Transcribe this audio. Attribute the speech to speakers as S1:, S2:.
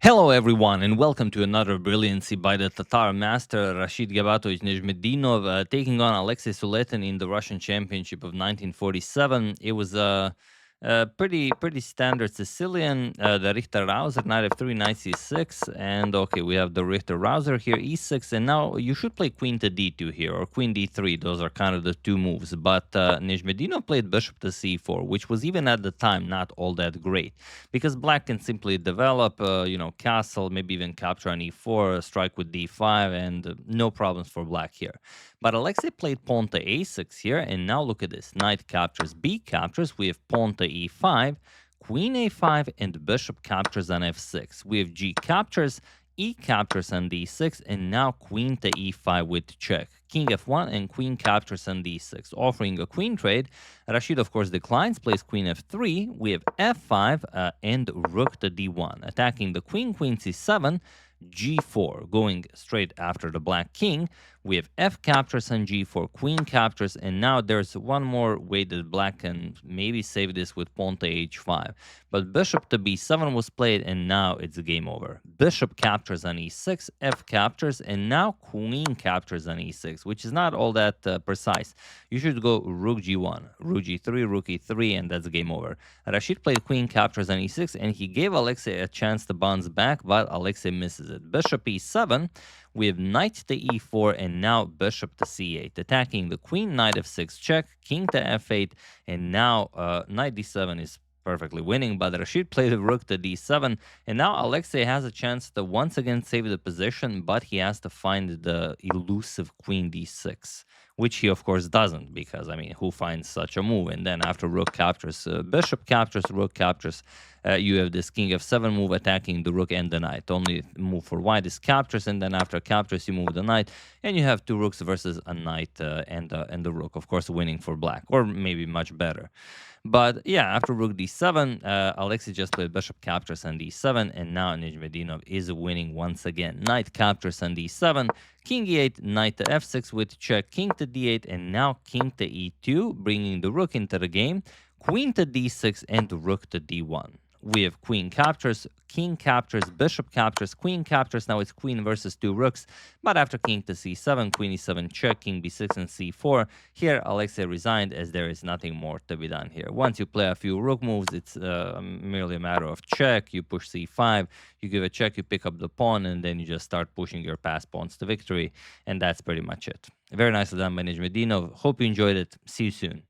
S1: Hello everyone and welcome to another brilliancy by the Tatar master Rashid Nezhmetdinov taking on Alexey Suetin in the Russian Championship of 1947. It was a pretty standard Sicilian, the Richter Rouser, knight f3, knight c6, and okay, we have the Richter Rouser here, e6, and now you should play queen to d2 here, or queen d3. Those are kind of the two moves, but Nezhmetdinov played bishop to c4, which was even at the time not all that great, because black can simply develop, castle, maybe even capture on e4, strike with d5, and no problems for black here. But Alexey played pawn to a6 here, and now look at this. Knight captures, b captures, we have pawn to e5, queen a5, and bishop captures on f6. We have g captures, e captures on d6, and now queen to e5 with check. King f1 and queen captures on d6, offering a queen trade. Rashid, of course, declines, plays queen f3. We have f5 and rook to d1, attacking the queen, queen c7, g4, going straight after the black king. We have f captures on g4, queen captures, and now there's one more way that black can maybe save this with pawn to h5. But bishop to b7 was played, and now it's game over. Bishop captures on e6, f captures, and now queen captures on e6, which is not all that precise. You should go rook g1, rook g3, rook e3, and that's game over. Rashid played queen captures on e6, and he gave Alexey a chance to bounce back, but Alexey misses it. Bishop e7, we have knight to e4, and now bishop to c8, attacking the queen, knight f6 check, king to f8, and now knight d7 is perfectly winning, but Rashid played a rook to d7, and now Alexey has a chance to once again save the position, but he has to find the elusive queen d6, which he of course doesn't, because I mean, who finds such a move? And then after rook captures, bishop captures, rook captures, you have this king f7 move attacking the rook and the knight. Only move for white is captures, and then after captures you move the knight, and you have two rooks versus a knight and the rook, of course winning for black, or maybe much better. But yeah, after rook d7, Alexey just played bishop captures on d7, and now Nezhmetdinov is winning once again. Knight captures on d7, king e8, knight to f6 with check, king to d8, and now king to e2, bringing the rook into the game, queen to d6, and rook to d1. We have queen captures, king captures, bishop captures, queen captures. Now it's queen versus two rooks. But after king to c7, queen e7 check, king b6 and c4. Here Alexey resigned, as there is nothing more to be done here. Once you play a few rook moves, it's merely a matter of check. You push c5, you give a check, you pick up the pawn, and then you just start pushing your passed pawns to victory. And that's pretty much it. Very nicely done by Nezhmetdinov. Hope you enjoyed it. See you soon.